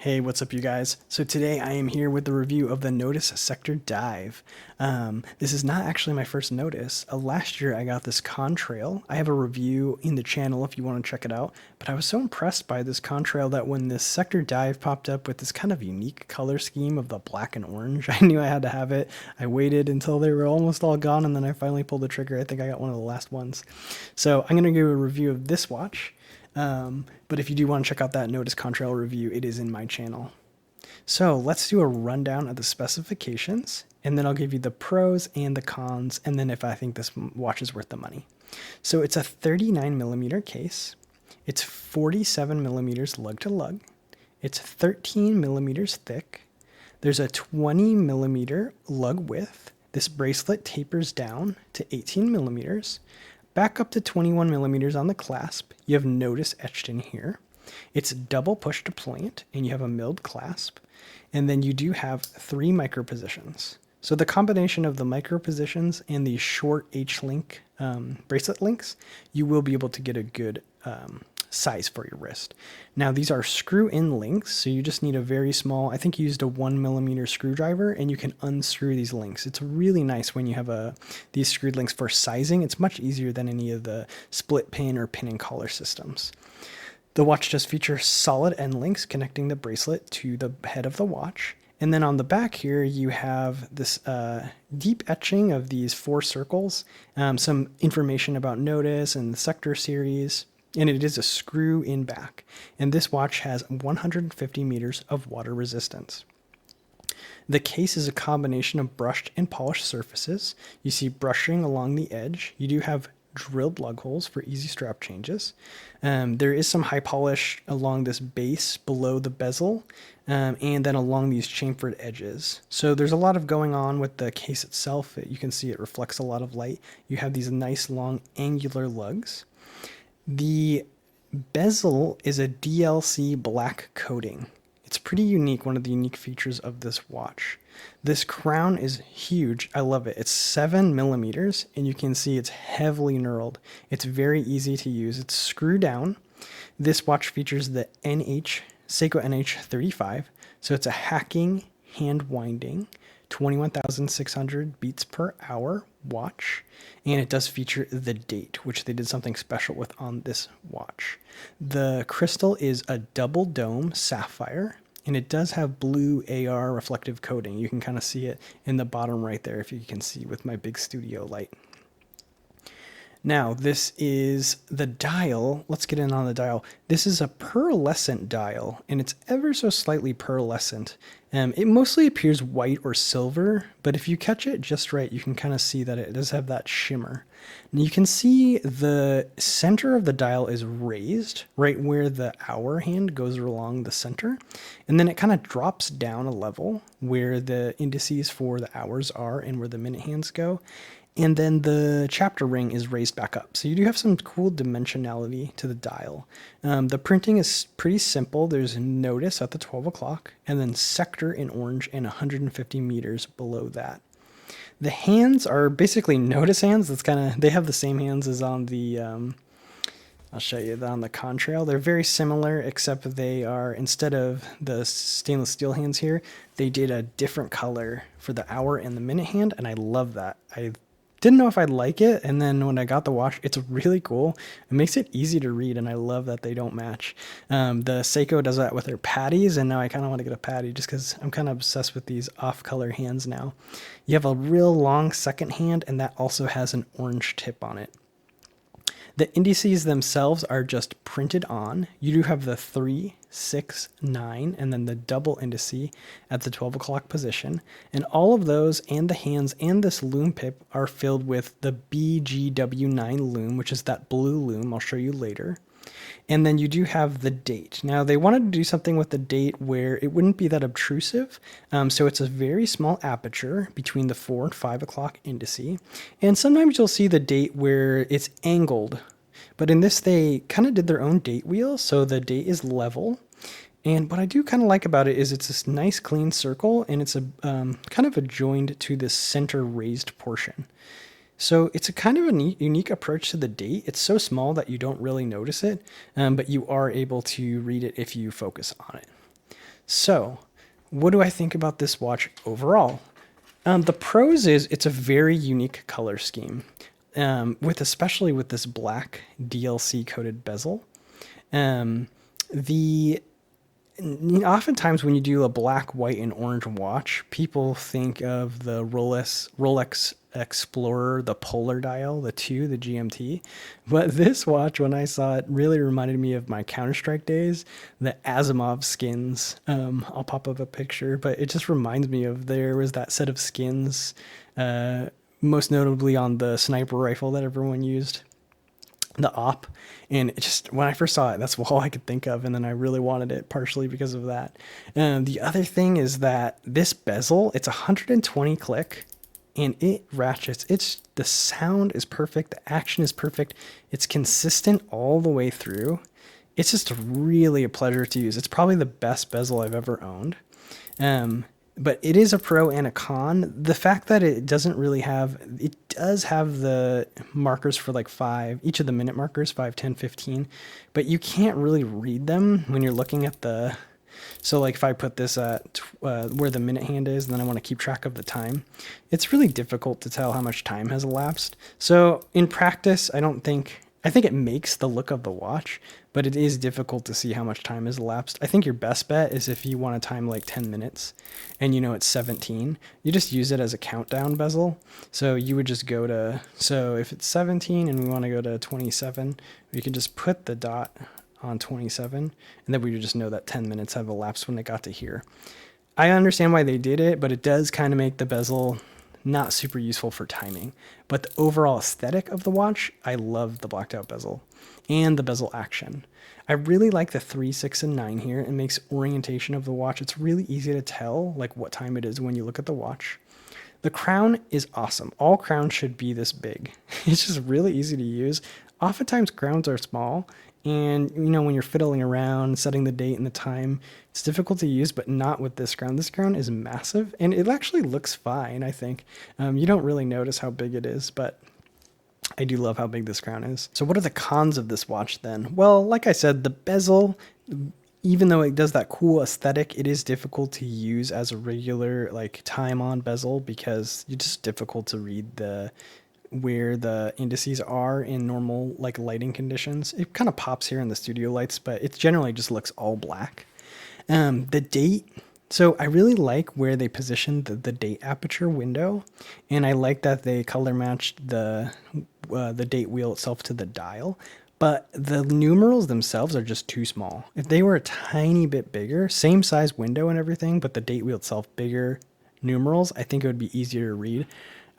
Hey, what's up, you guys? So today I am here with the review of the Nodus Sector Dive. This is not actually my first Nodus. Last year I got this contrail. I have a review in the channel if you want to check it out, but I was so impressed by this contrail that when this Sector Dive popped up with this kind of unique color scheme of the black and orange, I knew I had to have it. I waited until they were almost all gone, and then I finally pulled the trigger. I think I got one of the last ones. So I'm going to give a review of this watch. But if you do want to check out that Nodus contrail review, it is in my channel. So let's do a rundown of the specifications, and then I'll give you the pros and the cons, and then if I think this watch is worth the money. So it's a 39 millimeter case. It's 47 millimeters lug to lug. It's 13 millimeters thick. There's a 20 millimeter lug width. This bracelet tapers down to 18 millimeters. Back up to 21 millimeters on the clasp. You have Nodus etched in here. It's double push to plant, and you have a milled clasp. And then you do have 3 micro positions. So the combination of the micro positions and the short H-link bracelet links, you will be able to get a good size for your wrist. Now these are screw-in links, so you just need a very small, I think you used a 1 millimeter screwdriver, and you can unscrew these links. It's really nice when you have these screwed links for sizing. It's much easier than any of the split pin or pin and collar systems. The watch does feature solid end links connecting the bracelet to the head of the watch. And then on the back here, you have this deep etching of these 4 circles, some information about Nodus and the Sector series. And it is a screw in back. And this watch has 150 meters of water resistance. The case is a combination of brushed and polished surfaces. You see brushing along the edge. You do have drilled lug holes for easy strap changes. There is some high polish along this base below the bezel, and then along these chamfered edges. So there's a lot of going on with the case itself. You can see it reflects a lot of light. You have these nice long angular lugs. The bezel is a DLC black coating. It's pretty unique, one of the unique features of this watch. This crown is huge. I love it. It's 7 millimeters, and you can see it's heavily knurled. It's very easy to use. It's screw down. This watch features the Seiko NH35, so it's a hacking, hand winding, 21,600 beats per hour watch, and it does feature the date, which they did something special with on this watch. The crystal is a double dome sapphire, and it does have blue AR reflective coating. You can kind of see it in the bottom right there, if you can see with my big studio light. Now, this is the dial. Let's get in on the dial. This is a pearlescent dial, and it's ever so slightly pearlescent. It mostly appears white or silver, but if you catch it just right, you can kind of see that it does have that shimmer. And you can see the center of the dial is raised, right where the hour hand goes along the center, and then it kind of drops down a level where the indices for the hours are and where the minute hands go. And then the chapter ring is raised back up. So you do have some cool dimensionality to the dial. The printing is pretty simple. There's Nodus at the 12 o'clock, and then Sector in orange and 150 meters below that. The hands are basically Nodus hands. They have the same hands as on the, I'll show you that on the contrail. They're very similar, except they are, instead of the stainless steel hands here, they did a different color for the hour and the minute hand, and I love that. I didn't know if I'd like it, and then when I got the watch, it's really cool. It makes it easy to read, and I love that they don't match. The Seiko does that with their patties, and now I kind of want to get a patty just because I'm kind of obsessed with these off-color hands now. You have a real long second hand, and that also has an orange tip on it. The indices themselves are just printed on. You do have the 3, 6, 9, and then the double indice at the 12 o'clock position. And all of those and the hands and this Lume pip are filled with the BGW9 Lume, which is that blue Lume I'll show you later. And then you do have the date. Now they wanted to do something with the date where it wouldn't be that obtrusive. So it's a very small aperture between the 4 and 5 o'clock indice. And sometimes you'll see the date where it's angled. But in this, they kind of did their own date wheel. So the date is level. And what I do kind of like about it is it's this nice clean circle, and it's a kind of adjoined to this center raised portion. So it's a kind of a unique approach to the date. It's so small that you don't really notice it, but you are able to read it if you focus on it. So, what do I think about this watch overall? The pros is it's a very unique color scheme, especially with this black DLC coated bezel. Um, the Oftentimes when you do a black, white, and orange watch, people think of the Rolex Explorer, the Polar Dial, the GMT. But this watch, when I saw it, really reminded me of my Counter-Strike days, the Asimov skins. I'll pop up a picture, but it just reminds me of there was that set of skins, most notably on the sniper rifle that everyone used, the op. And it just, when I first saw it, that's all I could think of, and then I really wanted it partially because of that. The other thing is that this bezel, it's 120 click and it ratchets. The sound is perfect, the action is perfect, it's consistent all the way through. It's just really a pleasure to use. It's probably the best bezel I've ever owned. But it is a pro and a con. The fact that it does have the markers for like each of the minute markers, 5, 10, 15, but you can't really read them when you're looking at so like if I put this at where the minute hand is, and then I want to keep track of the time, it's really difficult to tell how much time has elapsed. So in practice, I think it makes the look of the watch, but it is difficult to see how much time has elapsed. I think your best bet is if you want to time like 10 minutes and you know it's 17, you just use it as a countdown bezel. So you would just so if it's 17 and we want to go to 27, we can just put the dot on 27, and then we would just know that 10 minutes have elapsed when it got to here. I understand why they did it, but it does kind of make the bezel not super useful for timing. But the overall aesthetic of the watch, I love the blacked out bezel and the bezel action. I really like the 3, 6, and 9 here. It makes orientation of the watch. It's really easy to tell like what time it is when you look at the watch. The crown is awesome. All crowns should be this big. It's just really easy to use. Oftentimes crowns are small, and when you're fiddling around, setting the date and the time, it's difficult to use, but not with this crown. This crown is massive, and it actually looks fine, I think. You don't really notice how big it is, but I do love how big this crown is. So what are the cons of this watch then? Well, like I said, the bezel, even though it does that cool aesthetic, it is difficult to use as a regular like time on bezel because it's just difficult to read where the indices are in normal like lighting conditions. It kind of pops here in the studio lights, but it generally just looks all black. The date, so I really like where they positioned the date aperture window, and I like that they color matched the date wheel itself to the dial, but the numerals themselves are just too small. If they were a tiny bit bigger, same size window and everything, but the date wheel itself bigger numerals, I think it would be easier to read.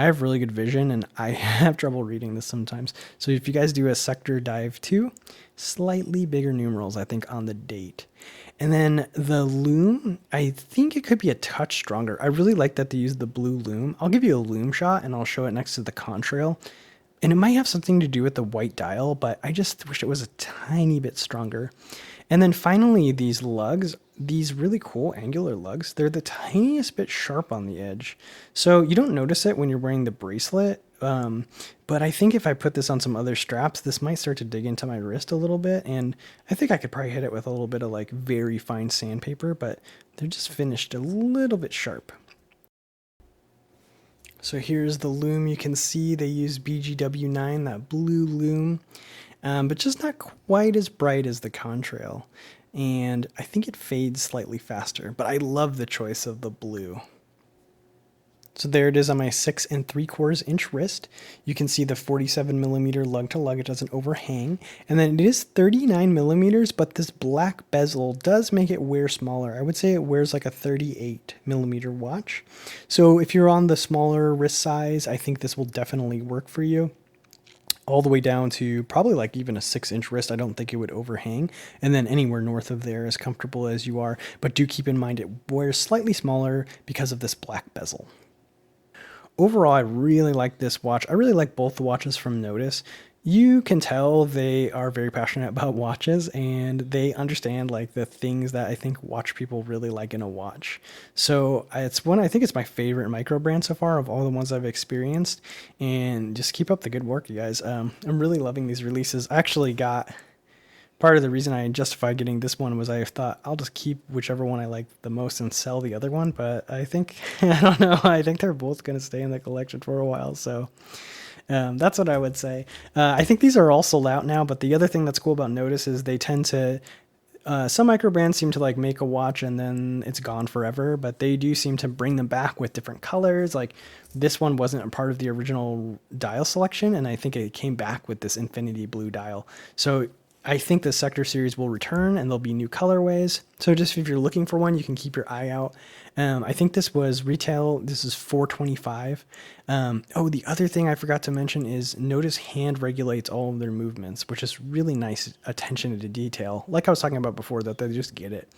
I have really good vision, and I have trouble reading this sometimes. So if you guys do a Sector Dive 2, slightly bigger numerals, I think, on the date. And then the Lume, I think it could be a touch stronger. I really like that they use the blue Lume. I'll give you a Lume shot, and I'll show it next to the contrail. And it might have something to do with the white dial, but I just wish it was a tiny bit stronger. And then finally, these lugs, these really cool angular lugs, they're the tiniest bit sharp on the edge. So you don't notice it when you're wearing the bracelet, but I think if I put this on some other straps, this might start to dig into my wrist a little bit, and I think I could probably hit it with a little bit of like very fine sandpaper, but they're just finished a little bit sharp. So here's the Lume. You can see they use BGW9, that blue Lume, but just not quite as bright as the contrail. And I think it fades slightly faster, but I love the choice of the blue. So there it is on my 6 3/4 inch wrist. You can see the 47 millimeter lug to lug. It doesn't overhang. And then it is 39 millimeters, but this black bezel does make it wear smaller. I would say it wears like a 38 millimeter watch. So if you're on the smaller wrist size, I think this will definitely work for you. All the way down to probably like even a 6-inch wrist, I don't think it would overhang. And then anywhere north of there, as comfortable as you are. But do keep in mind it wears slightly smaller because of this black bezel. Overall, I really like this watch. I really like both the watches from Nodus. You can tell they are very passionate about watches, and they understand like the things that I think watch people really like in a watch. So I think it's my favorite micro brand so far of all the ones I've experienced, and just keep up the good work, you guys. I'm really loving these releases. I actually got part of the reason I justified getting this one was I thought I'll just keep whichever one I like the most and sell the other one. But I think, I don't know, I think they're both going to stay in the collection for a while. So that's what I would say. I think these are all sold out now, but the other thing that's cool about Nodus is they tend to, some micro brands seem to like make a watch and then it's gone forever, but they do seem to bring them back with different colors. Like this one wasn't a part of the original dial selection, and I think it came back with this infinity blue dial. So I think the Sector series will return and there'll be new colorways. So just if you're looking for one, you can keep your eye out. I think this was retail. This is $425. Oh, the other thing I forgot to mention is Nodus hand regulates all of their movements, which is really nice attention to detail. Like I was talking about before, that they just get it.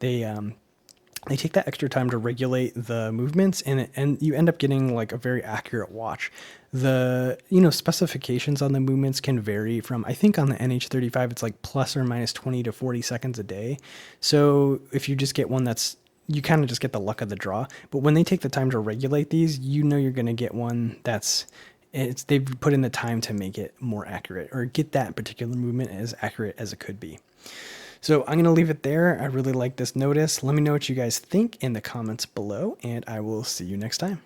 They take that extra time to regulate the movements, and you end up getting like a very accurate watch. The specifications on the movements can vary from, I think on the NH35 it's like plus or minus 20 to 40 seconds a day. So if you just get one you kind of just get the luck of the draw. But when they take the time to regulate these, you're going to get one they've put in the time to make it more accurate, or get that particular movement as accurate as it could be. So I'm going to leave it there. I really like this Nodus. Let me know what you guys think in the comments below, and I will see you next time.